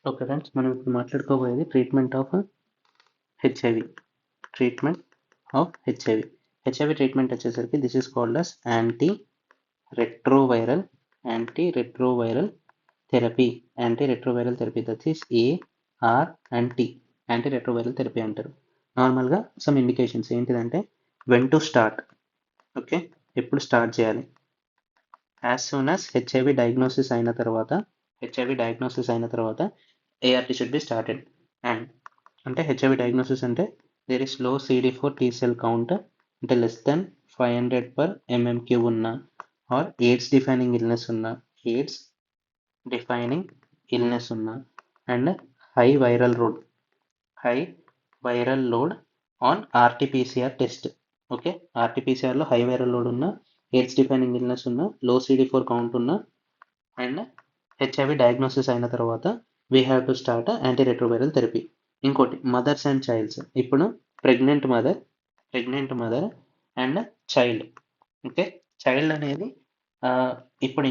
Okay friends, మనం ఇప్పుడు మాట్లాడుకోబోయేది treatment of HIV. Treatment of HIV. HIV treatment వచ్చేసరికి this is called as anti retroviral therapy. Anti retroviral therapy, that is AR and T. Anti retroviral therapy అంటారు. నార్మల్గా some indications ఏంటిదంటే when to start. Okay, ఎప్పుడు start చేయాలి? As soon as HIV diagnosis అయిన తర్వాత ART should be started. And అంటే హెచ్ఐవి డయాగ్నోసిస్ అంటే there is low CD4 T cell count, అంటే లెస్ దెన్ 500/mmQ ఉన్న, ఆర్ ఎయిడ్స్ డిఫైనింగ్ ఇల్నెస్ ఉన్న, and high viral load on RT-PCR test. Okay, RT-PCRలో హై వైరల్ లోడ్ ఉన్న, ఎయిడ్స్ డిఫైనింగ్ ఇల్నెస్ ఉన్న, లో CD4 కౌంట్ ఉన్న, and HIV diagnosis అయిన తర్వాత we have to start antiretroviral therapy. ఇంకోటి mothers and childs. ఇప్పుడు pregnant mother and child. Okay, child అనేది ఇప్పుడు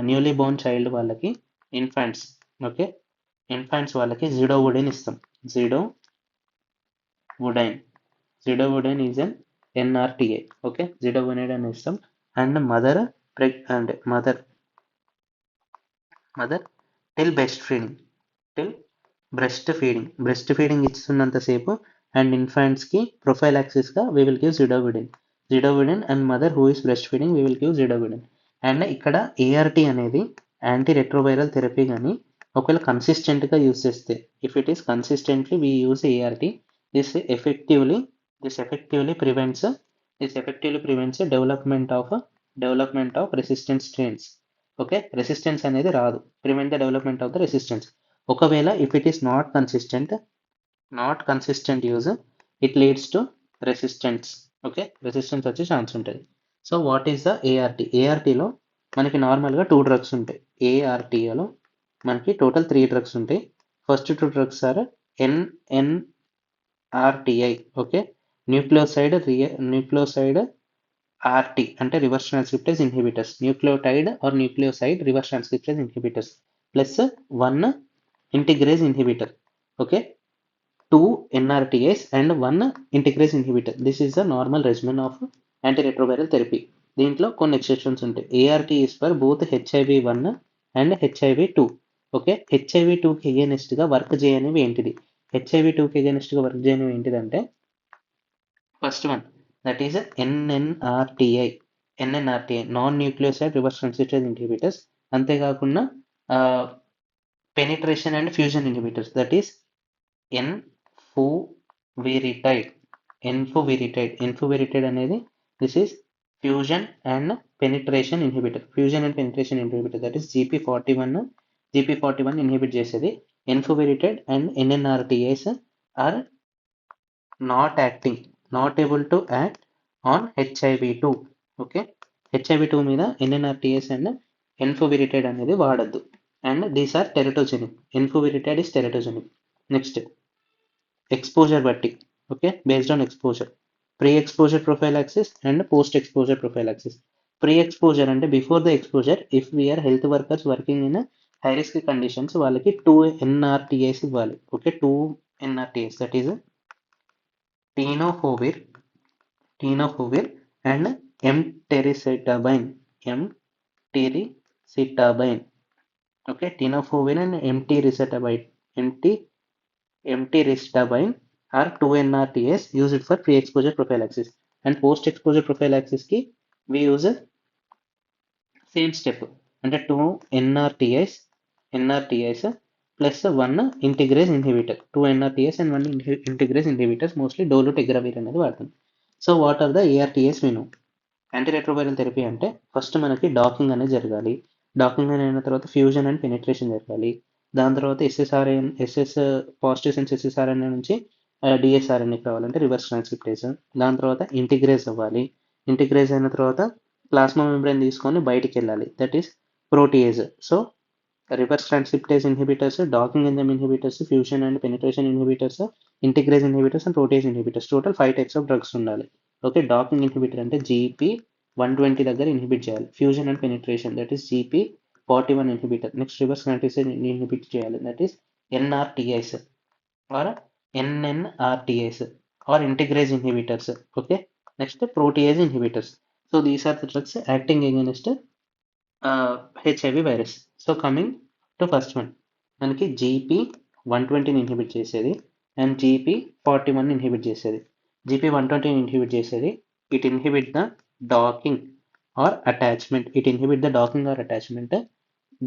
న్యూలీ బోర్న్ చైల్డ్ వాళ్ళకి, ఇన్ఫాంట్స్. ఓకే, ఇన్ఫాంట్స్ వాళ్ళకి జిడోవుడిన్ ఇస్తాం. Zidovudine is an NRTA. Okay, zidovudine ఇస్తాం. And mother till breast feeding ఇస్తున్నంతసేపు, and ఇన్ఫాంట్స్కి ప్రొఫైలాక్సిస్గా we will give zidovudine and mother who is breast feeding we will give zidovudine. And ఇక్కడ ART అనేది anti retroviral therapy కానీ ఒకవేళ కన్సిస్టెంట్గా use చేస్తే, if it is consistently we use ART, this effectively prevents development of resistant strains. Okay, resistance అనేది రాదు, prevent the development of the resistance. ఒకవేళ if it is not consistent use, it leads to resistance. Okay, resistance వచ్చే chance ఉంటుంది. So what is the ARTలో మనకి నార్మల్గా 2 drugs ఉంటాయి. ARTలో మనకి టోటల్ 3 డ్రగ్స్ ఉంటాయి. First 2 drugs are NNRTI. Okay, nucleoside RT అంటే reverse transcriptase inhibitors, nucleotide or nucleoside reverse transcriptase inhibitors, plus 1 integrase inhibitor. Okay, 2 NRTIs and 1 integrase inhibitor. This is the normal regimen of antiretroviral therapy. దీంట్లో కొన్ని exceptions ఉంటాయి. ART is for both HIV-1 and HIV-2. Okay, HIV-2కి ఎగెనిస్ట్గా work చేయనివి ఏంటిది? ఏంటిదంటే first one, that is NNRTI, non nucleoside reverse transcriptase inhibitors. అంతేకాకుండా penetration and fusion inhibitors, that is enfuvirtide అనేది this is fusion and penetration inhibitor. That is GP41 inhibit చేసేది. Enfuvirtide and NNRTIs are not able to act on HIV-2. Okay, HIV-2 మీద NNRTIs and enfuvirtide అనేది వాడద్దు. And these are teratogenic. Enfuvirtide is teratogenic. Next, exposure బట్టి. Okay, based on exposure, pre exposure prophylaxis and post exposure prophylaxis. Pre exposure అంటే before the exposure, if we are health workers working in high risk conditions, వాళ్ళకి 2 NRTIs ఇవ్వాలి. Okay, 2 NRTIs, that is tenofovir and emtricitabine. Okay, tenofovir and emtricitabine are 2 NRTIs used for pre-exposure prophylaxis. And post-exposure prophylaxis ki we use same step, అంటే 2 NRTIs plus 1 integrase inhibitor. 2 NRTIs and 1 integrase inhibitors, mostly dolutegravir అనేది వాడతాం. So what are the ARTIs we know. Antiretroviral therapy అంటే first మనకి docking అనేది జరగాలి. Docking అయిన తర్వాత fusion and penetration జరగాలి. దాని తర్వాత పాజిటివ్ సెన్స్ SSRNA నుంచి DSRNA కావాలంటే రివర్స్ ట్రాన్స్క్రిప్టేజ్. దాని తర్వాత ఇంటిగ్రేజ్ అవ్వాలి. ఇంటిగ్రేజ్ అయిన తర్వాత ప్లాస్మా మెంబ్రేన్ తీసుకొని బయటికి వెళ్ళాలి, that is protease. So reverse transcriptase inhibitors, docking enzyme inhibitors, fusion and penetration inhibitors, integrase inhibitors and protease inhibitors, total 5 types of drugs ఉండాలి. ఓకే, డాకింగ్ ఇన్హిబిటర్ అంటే GP120 దగ్గర ఇన్హిబిట్ చేయాలి. Fusion and penetration, that is GP41 inhibitor. Next reverse transcriptase inhibit చేయాలి, that is NRTIs or NNRTIs or integrase inhibitors. Okay. Next, protease inhibitors. So these are the drugs acting against HIV virus. So coming to first one, మనకి GP120 inhibit చేసేది and GP41 inhibit చేసేది. GP120 inhibit చేసేది, it inhibit the docking or attachment.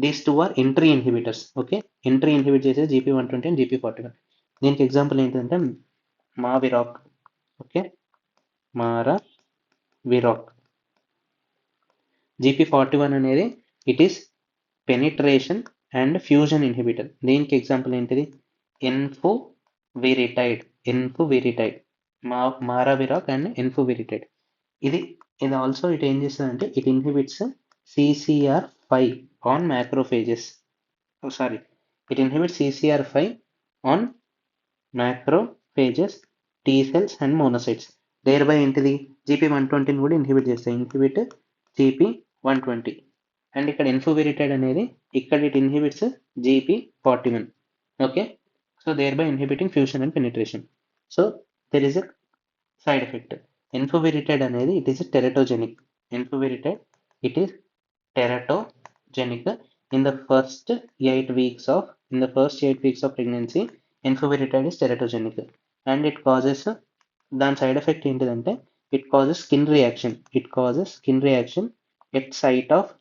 These two are entry inhibitors. Okay, entry inhibit చేసేది GP120 and GP41. దీనికి example ఏంటంటే మావిరాక్. Okay, మారా విరాక్. GP41 అనేది it is penetration and fusion inhibitor. దీనికి example ఏంటిది? Enfuvirtide, maraviroc and enfuvirtide. ఇది also it ఏం చేస్తుందంటే it inhibits CCR5 on macrophages. Sorry, it inhibits CCR5 on macrophages, T cells and monocytes. Thereby ఏంటిది? GP120 కూడా inhibit చేస్తాయి. Inhibit GP120. And ఇక్కడ enfuvirtide అనేది ఇక్కడ it inhibits GP41. Okay, so thereby inhibiting fusion and penetration. So there is a side effect. Enfuvirtide అనేది it is teratogenic. Enfuvirtide it is teratogenic. in the first 8 weeks of pregnancy, enfoviritide is teratogenic and it causes, దాని side effect ఏంటిదంటే it causes skin reaction at site of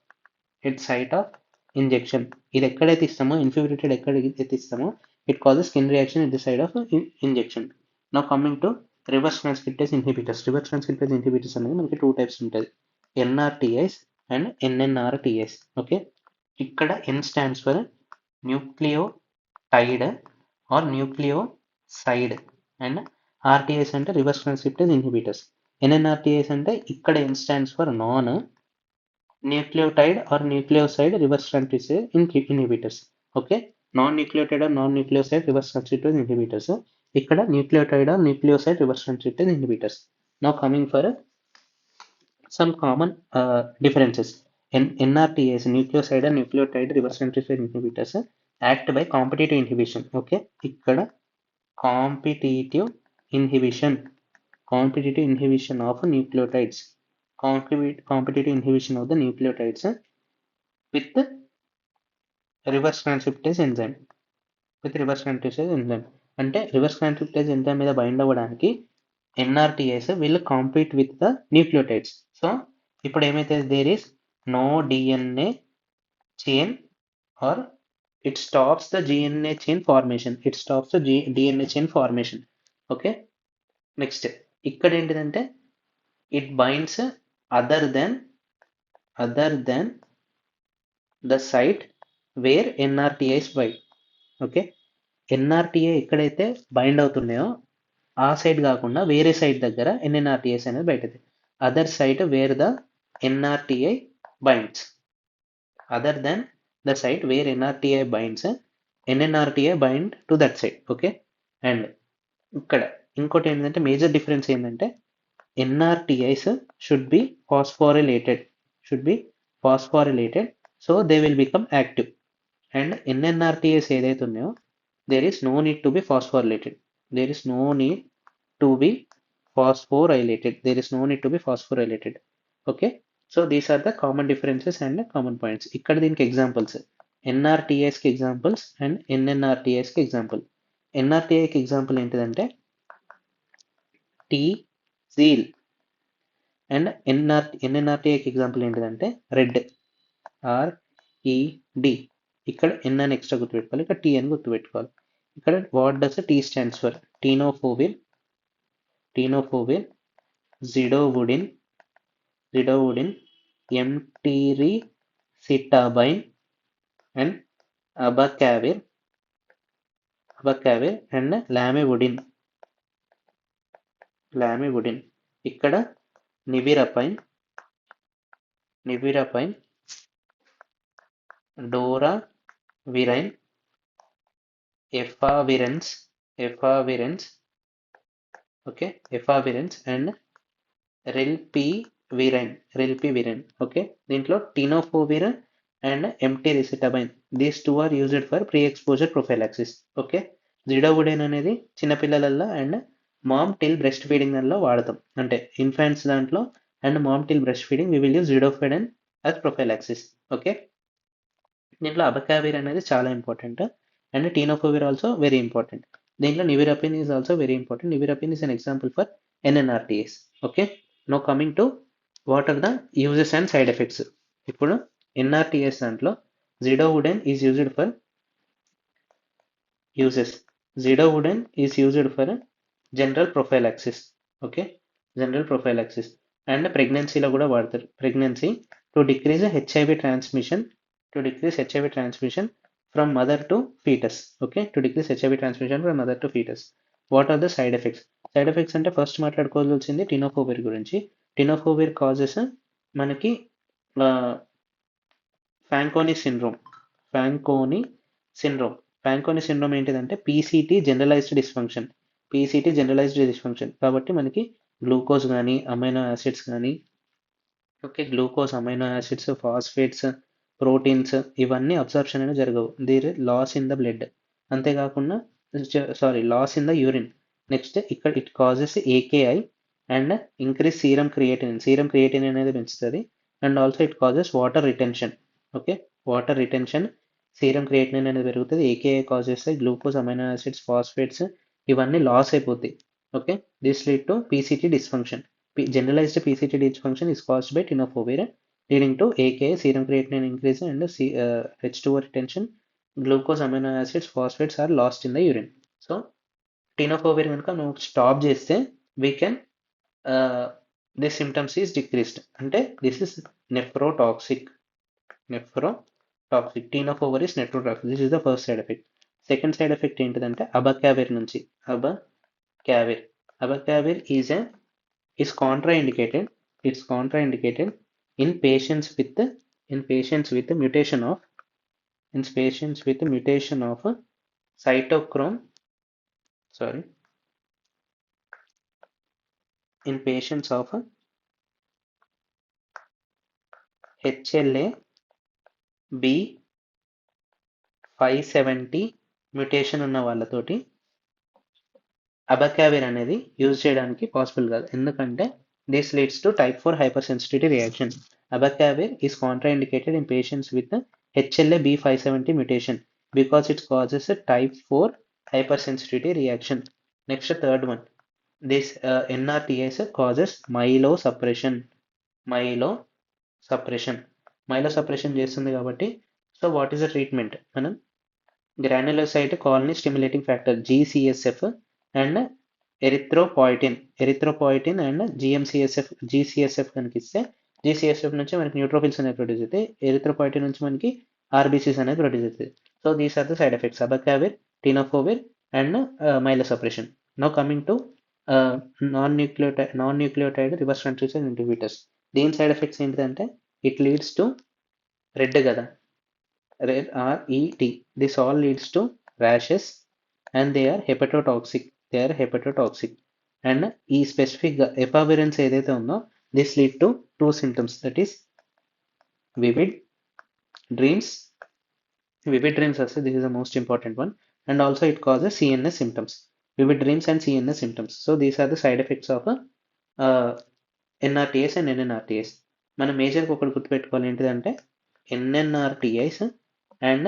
injection. ఇది ఎక్కడైతే ఇస్తామో, ఇన్ఫిబరిటెడ్ ఎక్కడైతే ఇస్తామో, it causes skin reaction at the side of injection. Now coming to reverse transcriptase inhibitors. Reverse transcriptase inhibitors అనేది మనకి 2 టైప్స్ ఉంటుంది, NRTIs అండ్ NNRTIs. ఓకే, ఇక్కడ N stands for nucleotide or nucleoside and RTIs అంటే reverse transcriptase inhibitors. NNRTIs అంటే ఇక్కడ N stands for non nucleotide or nucleoside reverse transcriptase inhibitors. Okay, non nucleotide or non nucleoside reverse transcriptase inhibitors. ఇక్కడ nucleotide or nucleoside reverse transcriptase inhibitors. Now coming for some common differences. NRTIs, nucleoside and nucleotide reverse transcriptase inhibitors, act by competitive inhibition. Okay, ikkada competitive inhibition of nucleotides, competitive inhibition of the nucleotides with reverse transcriptase enzyme. అంటే reverse transcriptase enzyme మీద bind అవ్వడానికి NRTIs will compete with the nucleotides. So ఇప్పుడు ఏమైతే there is no DNA chain or it stops the DNA chain formation. Okay, next ఇక్కడ ఏంటిదంటే it binds other than the site where NRTIs bind. Okay, NRTI ఎక్కడైతే bind అవుతున్నాయో ఆ side కాకుండా వేరే side దగ్గర NNRTIs అనేది బయటది. Other site where the NRTI binds, other than the site where NRTI binds, NNRTI bind to that side. Okay, and ఇక్కడ ఇంకోటి ఏంటంటే మేజర్ డిఫరెన్స్ ఏంటంటే NRTIs should be phosphorylated, so they will become active. And NNRTIs ఏదైతే ఉన్నాయో there is no need to be phosphorylated. Okay, so these are the common differences and common points. ఇక్కడ దీనికి examples, NRTIs కి examples and NNRTIs కి example. NRTI కి example ఏంటిదంటే T-Zeal and NNRTI కి example ఏంటిదంటే రెడ్, RED. ఇక్కడ N అని ఎక్స్ట్రా గుర్తుపెట్టుకోవాలి, ఇక్కడ T అని గుర్తుపెట్టుకోవాలి. ఇక్కడ what does T stands for? Tenofovir, zidovudine, emtricitabine and abacavir and lamivudine. ఇక్కడ nevirapine, doravirine, efavirenz, okay, and rilpivirine. Okay, దీంట్లో tenofovir and emtricitabine. These two are used for pre-exposure prophylaxis. Okay, zidovudine అనేది చిన్నపిల్లలల్లో and mom till breast feeding దాంట్లో వాడతాం, అంటే infants దాంట్లో and mom till breast feeding we will use zidovudine as prophylaxis. Okay, దీంట్లో abacavir అనేది చాలా important and tenofovir also very important. దీంట్లో nevirapine is also very important. Nevirapine is an example for NNRTS. Okay, now coming to what are the uses and side effects. ఇప్పుడు NRTS దాంట్లో zidovudine is used for uses. Zidovudine is used for general prophylaxis. Okay, general prophylaxis and pregnancy లో కూడా వాడతారు. Pregnancy to decrease HIV transmission, to decrease HIV transmission from mother to fetus. Okay, to decrease HIV transmission from mother to fetus. What are the side effects? Side effects అంటే first మాట్లాడుకోవాల్సింది tenofovir గురించి. Tenofovir causes మనకి Fanconi syndrome. Fanconi syndrome Fanconi syndrome ఏంటిదంటే PCT generalised dysfunction. PCT generalised dysfunction కాబట్టి మనకి glucose కానీ amino acids కానీ, okay, glucose, amino acids, phosphates, proteins ఇవన్నీ అబ్జర్ప్షన్ అనేది జరగవు. There loss in the blood. అంతేకాకుండా loss in the urine. Next ఇక్కడ it causes AKI and increase serum creatinine. Serum creatinine అనేది పెంచుతుంది and also it causes water retention. Okay, water retention, serum creatinine అనేది పెరుగుతుంది. AKI cause చేస్తాయి, glucose, amino acids, phosphates ఇవన్నీ loss అయిపోతాయి. Okay, this lead to PCT dysfunction. Generalized PCT dysfunction is caused by tenofovir, leading to AKA, serum creatinine increase, and H2O retention. Glucose, amino acids, phosphates are lost in the urine. So, tenofovir కనుక నువ్వు stop చేస్తే we can this symptoms is decreased. అంటే this is nephrotoxic. Tenofovir is nephrotoxic. This is the first side effect. Second side effect ఏంటిదంటే అబకావిర్ నుంచి. అబకావిర్ is contraindicated. It's contraindicated in patients with mutation of cytochrome. In patients of HLA B570 mutation ఉన్న వాళ్ళతోటి abacavir అనేది use చేయడానికి possible కాదు. ఎందుకంటే this leads to type 4 hypersensitivity reaction. Abacavir is contraindicated in patients with HLA B570 mutation because it causes type 4 hypersensitivity reaction. Next third one, this NRTS causes myelosuppression చేస్తుంది కాబట్టి. So what is the treatment? మనం granulocyte colony stimulating factor GCSF and erythropoietin and GCSF కనుక ఇస్తే GCSF నుంచి మనకి neutrophils అనేది produce అవుతాయి, erythropoietin నుంచి మనకి RBCs అనేది ప్రొడ్యూస్ అవుతాయి. So these are the side effects abacavir, tenofovir and myelosuppression. Now coming to non nucleotide reverse transcription inhibitors. దీని సైడ్ ఎఫెక్ట్స్ ఏంటిదంటే ఇట్ లీడ్స్ టు రెడ్ కదా, RED. This all leads to rashes and they are hepatotoxic. And ఈ specific గా ఎపావిరెన్స్ ఏదైతే ఉందో this lead to 2 symptoms, that is vivid dreams also, this is the most important one, and also it causes CNS symptoms, vivid dreams and CNS symptoms. So these are the side effects of NRTS and NNRTS. మనం మేజర్గా ఒకటి గుర్తుపెట్టుకోవాలి ఏంటిదంటే NNRTS and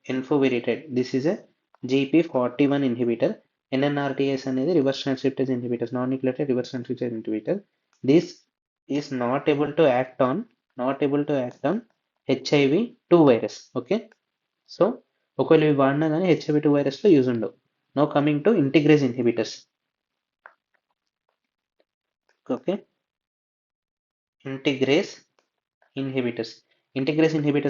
enfoviritide. This is a GP41 inhibitor. NNRTS అనేది reverse transcriptase inhibitors, non nucleotide reverse transcriptase inhibitor. This is not able to act on HIV-2 virus. Okay, so ఒకవేళ ఇవి వాడినా కానీ HIV-2 వైరస్లో యూజ్ ఉండవు. Now coming to integrase inhibitors. Okay, integrase inhibitors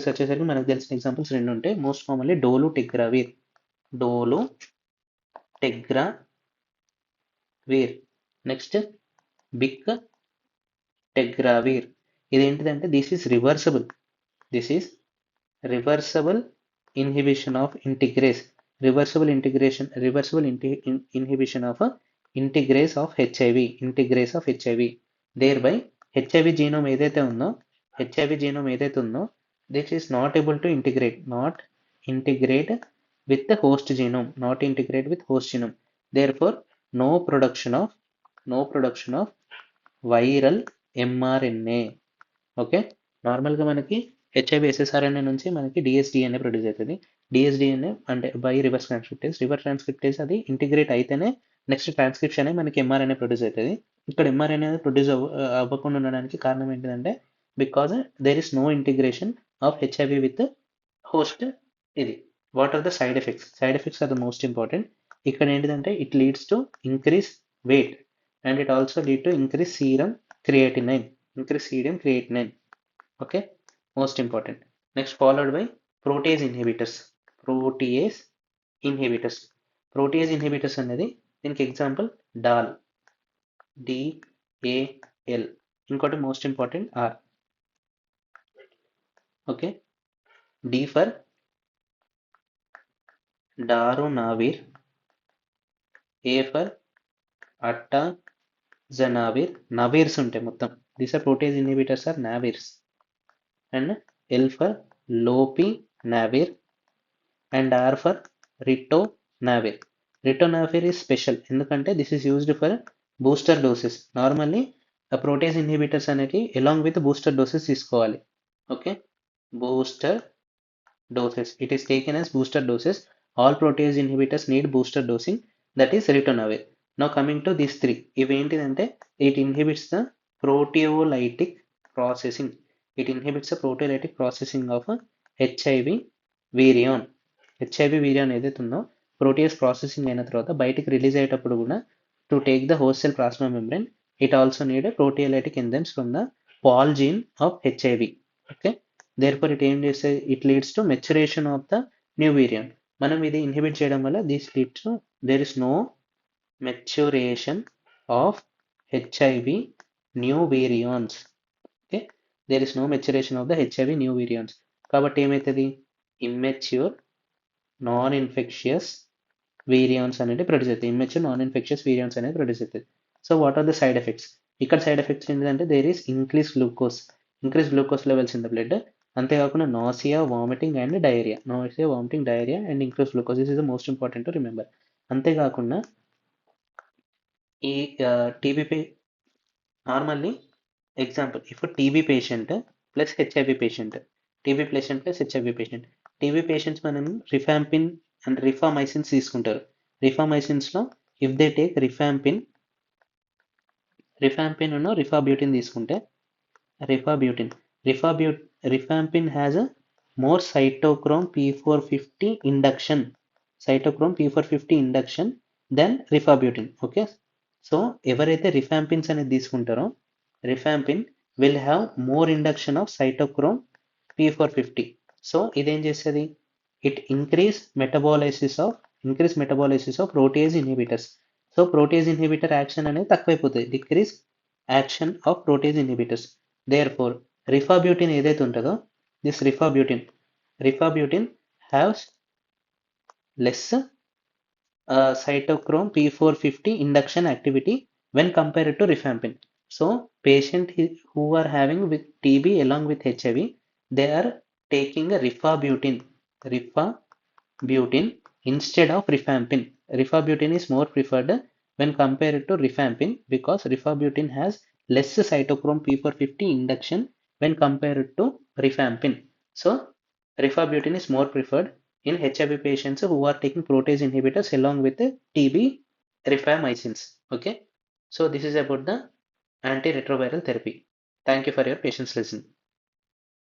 వచ్చేసరికి మనకు తెలిసిన ఎగ్జాంపుల్స్ రెండు ఉంటాయి. Most commonly dolutegravir. Next bictegravir. ఇదేంటిదంటే this is reversible inhibition of integrase, reversible inhibition of integrase of HIV, thereby HIV genome ఏదైతే ఉందో this is not able to integrate with the host genome, not integrate with host genome. Therefore, no production of viral mRNA. Okay, నార్మల్గా మనకి HIV ఎస్ఎస్ఆర్ఎన్ఏ నుంచి మనకి డిఎస్డిఎన్ఏ produce అవుతుంది. DsDNA అంటే by reverse transcriptase అది integrate అయితేనే నెక్స్ట్ ట్రాన్స్క్రిప్షన్ మనకి mRNA produce అవుతుంది. ఇక్కడ ఎంఆర్ఎన్ఏ ప్రొడ్యూస్ అవ్వకుండా ఉండడానికి కారణం ఏంటిదంటే because there is no integration of HIV with host. ఇది what are the side effects? Side effects are the most important. ఇక్కడ ఏంటిదంటే it leads to increase weight and it also lead to increase serum creatinine. Okay, most important. Next followed by protease inhibitors. Protease inhibitors అనేది దీనికి example DAL, D A L. ఇంకోటి most important R. Okay, D for darunavir, A for atazanavir. Navirs ఉంటాయి మొత్తం. These are protease inhibitors are navirs. And L for lopinavir and R for ritonavir. Ritonavir is special ఎందుకంటే this is used for booster doses. Normally protease inhibitors అనేది along with booster doses తీసుకోవాలి. Okay, booster doses. It is taken as booster doses. All protease inhibitors need booster dosing, that is ritonavir. Now coming to these three, ఇవి ఏంటిదంటే it inhibits the proteolytic processing. Of HIV virion. HIV virion ఏదైతే ఉందో protease processing అయిన తర్వాత బయటికి release అయ్యేటప్పుడు కూడా to take the host cell plasma membrane it also need proteolytic enzymes from the Pol gene of HIV. Okay, therefore it ఏం చేస్తే it leads to maturation of the new virion. మనం ఇది inhibit చేయడం వల్ల this leads to there is no maturation of HIV new virions. Okay, there is no maturation of the HIV new virions. కాబట్టి ఏమవుతుంది? immature non-infectious virions అనేది produce అవుతాయి. అనేది produce అవుతుంది. So what are the side effects? ఇక్కడ side effects ఏంటంటే there is increase glucose levels in the blood. అంతేకాకుండా nausea, vomiting and diarrhoea. And increase glucose. This is the most important to remember. అంతేకాకుండా ఈ TB normally example if TB patient plus HIV patient, TB patients మనం rifampin and rifamycins తీసుకుంటారు. రిఫామైసిన్స్లో if they take rifampin rifabutin తీసుకుంటే rifampin has a more cytochrome P450 induction than rifabutin. Okay, so ఎవరైతే రిఫాంపిన్స్ అనేది తీసుకుంటారో rifampin will have more induction of cytochrome P450. So ఇదేం చేస్తుంది? it increase metabolysis of protease inhibitors. So protease inhibitor action అనేది తక్కువైపోతుంది. decrease action of protease inhibitors. therefore rifabutin ఏదైతే ఉంటుందో this rifabutin has less cytochrome P450 induction activity when compared to rifampin. So patient who are having with TB along with HIV, they are taking a rifabutin instead of rifampin. Rifabutin is more preferred when compared to rifampin because rifabutin has less cytochrome P450 induction when compared to rifampin. So rifabutin is more preferred in HIV patients who are taking protease inhibitors along with the TB rifamycins. Okay, so this is about the antiretroviral therapy. Thank you for your patience listening.